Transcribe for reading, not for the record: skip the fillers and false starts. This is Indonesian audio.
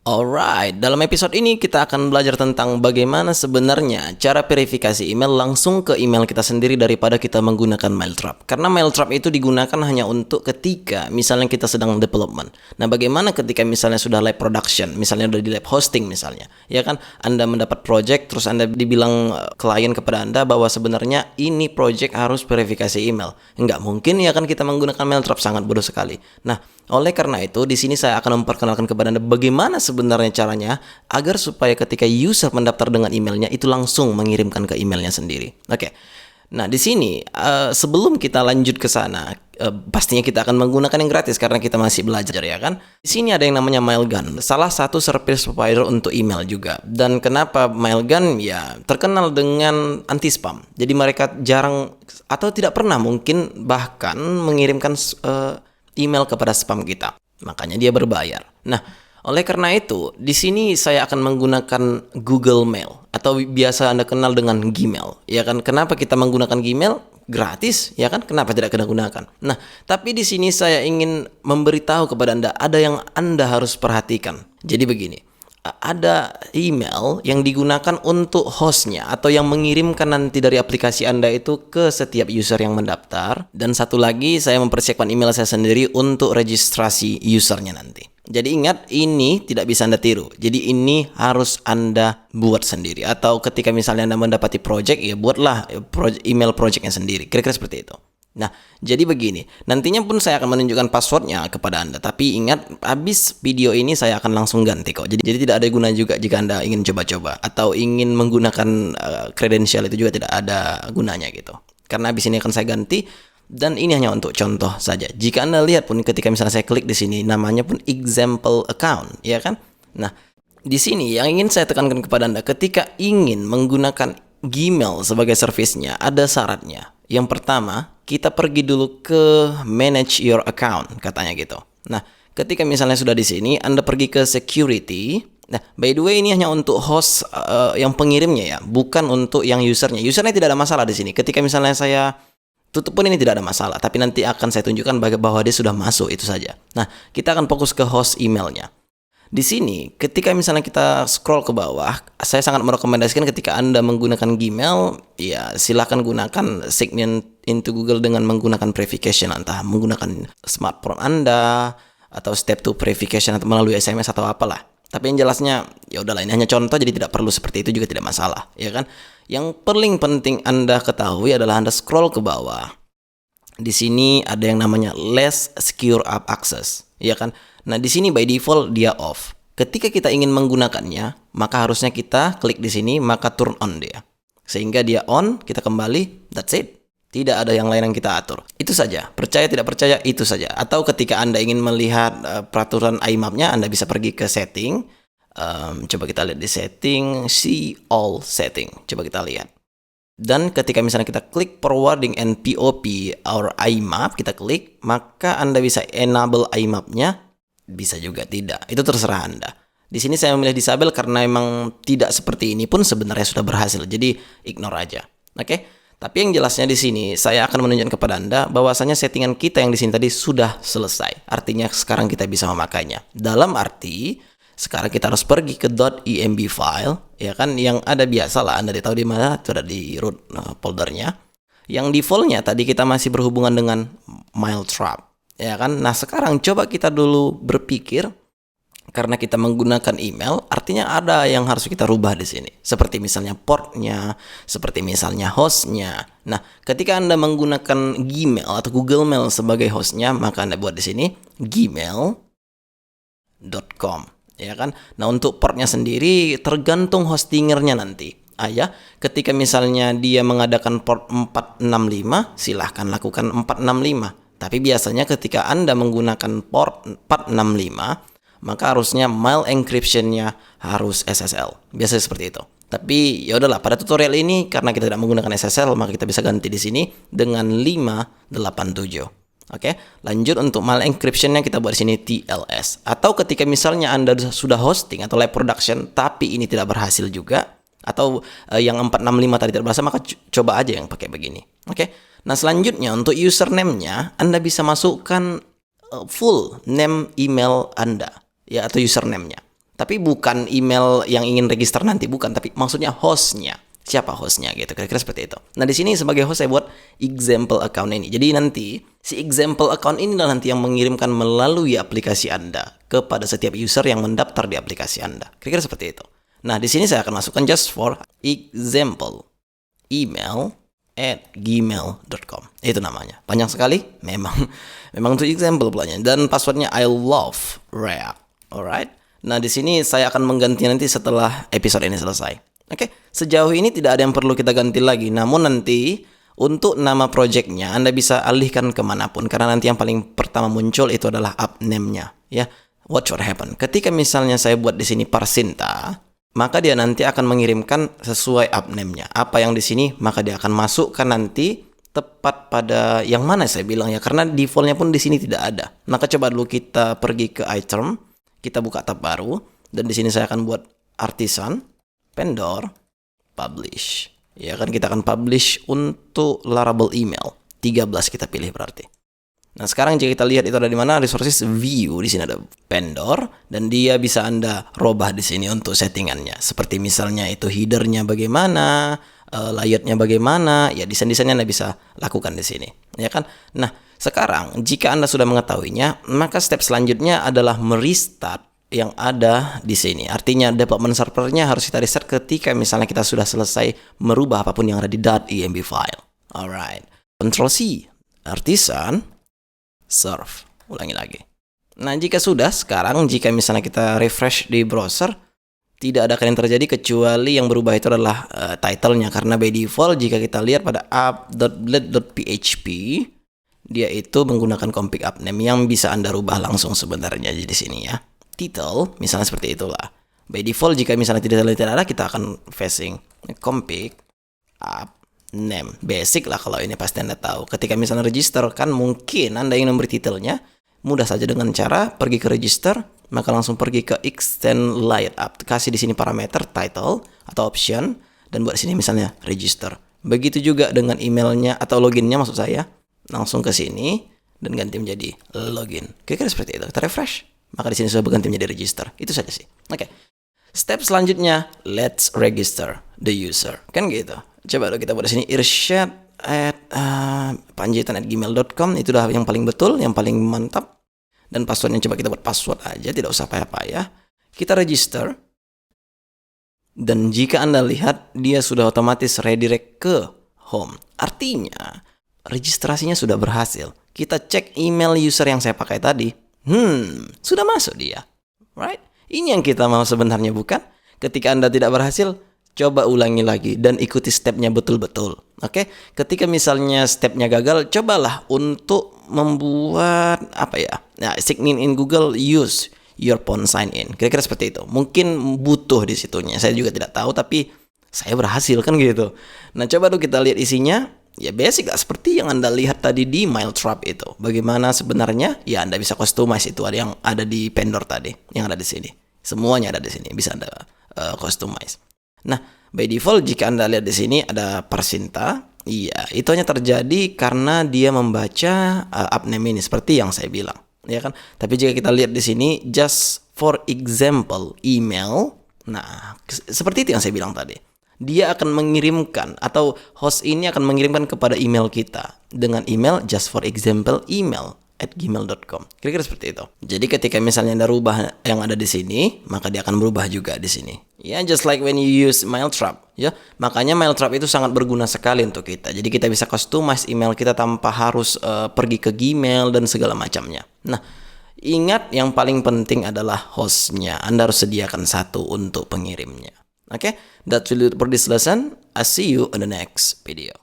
Alright, dalam episode ini kita akan belajar tentang bagaimana sebenarnya cara verifikasi email langsung ke email kita sendiri daripada kita menggunakan Mailtrap. Karena Mailtrap itu digunakan hanya untuk ketika misalnya kita sedang development. Nah, bagaimana ketika misalnya sudah lab production, misalnya udah di lab hosting misalnya. Ya kan, Anda mendapat project terus Anda dibilang klien kepada Anda bahwa sebenarnya ini project harus verifikasi email. Enggak mungkin ya kan kita menggunakan Mailtrap, sangat bodoh sekali. Nah, oleh karena itu di sini saya akan memperkenalkan kepada Anda bagaimana sebenarnya caranya agar supaya ketika user mendaftar dengan emailnya itu langsung mengirimkan ke emailnya sendiri. Oke. Nah, di sini sebelum kita lanjut ke sana, pastinya kita akan menggunakan yang gratis karena kita masih belajar ya kan. Di sini ada yang namanya Mailgun, salah satu service provider untuk email juga. Dan kenapa Mailgun? Ya, terkenal dengan anti spam. Jadi mereka jarang atau tidak pernah mungkin bahkan mengirimkan email kepada spam kita. Makanya dia berbayar. Nah, oleh karena itu, di sini saya akan menggunakan Google Mail atau biasa Anda kenal dengan Gmail. Ya kan? Kenapa kita menggunakan Gmail? Gratis, ya kan? Kenapa tidak kita gunakan? Nah, tapi di sini saya ingin memberitahu kepada Anda ada yang Anda harus perhatikan. Jadi begini, ada email yang digunakan untuk hostnya atau yang mengirimkan nanti dari aplikasi Anda itu ke setiap user yang mendaftar. Dan satu lagi, saya mempersiapkan email saya sendiri untuk registrasi usernya nanti. Jadi ingat, ini tidak bisa Anda tiru. Jadi ini harus Anda buat sendiri. Atau ketika misalnya Anda mendapati project, ya buatlah email projectnya sendiri. Kira-kira seperti itu. Nah, jadi begini. Nantinya pun saya akan menunjukkan passwordnya kepada Anda. Tapi ingat, habis video ini saya akan langsung ganti kok. Jadi tidak ada guna juga jika Anda ingin coba-coba. Atau ingin menggunakan credential itu juga tidak ada gunanya gitu. Karena habis ini akan saya ganti. Dan ini hanya untuk contoh saja. Jika Anda lihat pun ketika misalnya saya klik di sini, namanya pun example account, ya kan? Nah, di sini yang ingin saya tekankan kepada Anda, ketika ingin menggunakan Gmail sebagai servisnya, ada syaratnya. Yang pertama, kita pergi dulu ke manage your account, katanya gitu. Nah, ketika misalnya sudah di sini, Anda pergi ke security. Nah, by the way ini hanya untuk host yang pengirimnya ya, bukan untuk yang usernya. Usernya tidak ada masalah di sini. Ketika misalnya saya tutup pun ini tidak ada masalah, tapi nanti akan saya tunjukkan bahwa dia sudah masuk, itu saja. Nah, kita akan fokus ke host emailnya. Di sini, ketika misalnya kita scroll ke bawah, saya sangat merekomendasikan ketika Anda menggunakan Gmail, ya silahkan gunakan sign into Google dengan menggunakan verification, entah menggunakan smartphone Anda atau step 2 verification atau melalui SMS atau apalah. Tapi yang jelasnya, ya udahlah, ini hanya contoh, jadi tidak perlu seperti itu juga tidak masalah, ya kan? Yang paling penting Anda ketahui adalah Anda scroll ke bawah. Di sini ada yang namanya less secure app access, ya kan? Nah, di sini by default dia off. Ketika kita ingin menggunakannya, maka harusnya kita klik di sini, maka turn on dia. Sehingga dia on, kita kembali, that's it. Tidak ada yang lain yang kita atur. Itu saja. Percaya tidak percaya, itu saja. Atau ketika Anda ingin melihat peraturan IMAP-nya, Anda bisa pergi ke setting. Coba kita lihat di setting, see all setting. Coba kita lihat. Dan ketika misalnya kita klik forwarding and POP or IMAP, kita klik, maka Anda bisa enable IMAP-nya, bisa juga tidak. Itu terserah Anda. Di sini saya memilih disable karena memang tidak seperti ini pun sebenarnya sudah berhasil. Jadi ignore aja. Oke? Tapi yang jelasnya di sini saya akan menunjukkan kepada Anda bahwasanya settingan kita yang di sini tadi sudah selesai. Artinya sekarang kita bisa memakainya. Dalam arti sekarang kita harus pergi ke .emb file, ya kan, yang ada biasalah Anda tahu di mana, itu ada di root foldernya. Yang defaultnya tadi kita masih berhubungan dengan Mailtrap, ya kan. Nah, sekarang coba kita dulu berpikir, karena kita menggunakan email, artinya ada yang harus kita rubah di sini. Seperti misalnya portnya, seperti misalnya hostnya. Nah, ketika Anda menggunakan Gmail atau Google Mail sebagai hostnya, maka Anda buat di sini gmail.com. Ya kan? Nah, untuk portnya sendiri tergantung hostingernya nanti. Ya, ketika misalnya dia mengadakan port 465, silahkan lakukan 465. Tapi biasanya ketika Anda menggunakan port 465, maka harusnya mail encryption-nya harus SSL. Biasanya seperti itu. Tapi ya udahlah, pada tutorial ini karena kita tidak menggunakan SSL, maka kita bisa ganti di sini dengan 587. Oke, lanjut untuk mail encryption-nya kita buat di sini TLS. Atau ketika misalnya Anda sudah hosting atau live production tapi ini tidak berhasil juga, atau yang 465 tadi tidak berhasil, maka coba aja yang pakai begini. Oke. Nah, selanjutnya untuk username-nya Anda bisa masukkan full name email Anda, ya, atau username-nya. Tapi bukan email yang ingin register nanti, bukan. Tapi maksudnya hostnya. Siapa hostnya gitu, kira-kira seperti itu. Nah, di sini sebagai host saya buat example account ini. Jadi nanti si example account ini nanti yang mengirimkan melalui aplikasi Anda kepada setiap user yang mendaftar di aplikasi Anda. Kira-kira seperti itu. Nah, di sini saya akan masukkan just for example email at gmail.com. Itu namanya. Panjang sekali? Memang untuk example pulanya. Dan passwordnya I love React. Alright. Nah, di sini saya akan mengganti nanti setelah episode ini selesai. Oke, sejauh ini tidak ada yang perlu kita ganti lagi. Namun nanti untuk nama projectnya Anda bisa alihkan kemanapun. Karena nanti yang paling pertama muncul itu adalah app name-nya. Ya, watch what happen. Ketika misalnya saya buat di sini Parsinta, maka dia nanti akan mengirimkan sesuai app name-nya. Apa yang di sini, maka dia akan masukkan nanti tepat pada yang mana saya bilang ya. Karena default-nya pun di sini tidak ada. Maka coba dulu kita pergi ke iTerm, kita buka tab baru, dan di sini saya akan buat artisan, vendor, publish. Ya kan, kita akan publish untuk Laravel email. 13 kita pilih berarti. Nah, sekarang jika kita lihat itu ada di mana, resources view, di sini ada vendor, dan dia bisa Anda robah di sini untuk settingannya. Seperti misalnya itu headernya bagaimana, layoutnya bagaimana, ya desain-desainnya Anda bisa lakukan di sini. Ya kan? Nah, sekarang jika Anda sudah mengetahuinya, maka step selanjutnya adalah merestart yang ada di sini. Artinya development servernya harus kita restart ketika misalnya kita sudah selesai merubah apapun yang ada di .env file. Alright. Ctrl C, artisan, serve. Ulangi lagi. Nah, jika sudah, sekarang jika misalnya kita refresh di browser, tidak ada yang terjadi kecuali yang berubah itu adalah title-nya. Karena by default jika kita lihat pada app.blade.php, dia itu menggunakan config app name yang bisa Anda rubah langsung sebenarnya di sini ya. Title, misalnya seperti itulah. By default, jika misalnya tidak ada, kita akan facing config app name. Basic lah kalau ini pasti Anda tahu. Ketika misalnya register, kan mungkin Anda ingin memberi titelnya, mudah saja dengan cara pergi ke register, maka langsung pergi ke extend layout app. Kasih di sini parameter title atau option, dan buat di sini misalnya register. Begitu juga dengan emailnya atau loginnya maksud saya. Langsung ke sini dan ganti menjadi login. Kira-kira seperti itu. Kita refresh. Maka di sini sudah berganti menjadi register. Itu saja sih. Oke. Step selanjutnya, let's register the user. Kan gitu. Coba dulu kita buat di sini irsyad at panjaitan@gmail.com. Itu udah yang paling betul, yang paling mantap. Dan passwordnya coba kita buat password aja, tidak usah payah-payah. Kita register. Dan jika Anda lihat, dia sudah otomatis redirect ke home. Artinya, registrasinya sudah berhasil. Kita cek email user yang saya pakai tadi. Sudah masuk dia. Right? Ini yang kita mau sebenarnya, bukan? Ketika Anda tidak berhasil, coba ulangi lagi dan ikuti stepnya betul-betul. Oke? Ketika misalnya stepnya gagal, cobalah untuk membuat sign in Google, use your phone sign in. Kira-kira seperti itu. Mungkin butuh di situnya. Saya juga tidak tahu, tapi saya berhasil kan gitu. Nah, coba dulu kita lihat isinya. Ya basic lah, seperti yang Anda lihat tadi di Mailtrap itu. Bagaimana sebenarnya? Ya Anda bisa customize itu yang ada di vendor tadi, yang ada di sini. Semuanya ada di sini, bisa Anda customize. Nah, by default jika Anda lihat di sini ada Parsinta, iya, itu hanya terjadi karena dia membaca app name ini seperti yang saya bilang, ya kan? Tapi jika kita lihat di sini just for example email, nah seperti itu yang saya bilang tadi. Dia akan mengirimkan atau host ini akan mengirimkan kepada email kita dengan email just for example email at gmail.com. Kira-kira seperti itu. Jadi ketika misalnya Anda rubah yang ada di sini, maka dia akan berubah juga di sini. Ya, just like when you use Mailtrap, ya. Makanya Mailtrap itu sangat berguna sekali untuk kita. Jadi kita bisa customize email kita tanpa harus pergi ke Gmail dan segala macamnya. Nah, ingat yang paling penting adalah hostnya. Anda harus sediakan satu untuk pengirimnya. Okay, that's it for this lesson. I'll see you in the next video.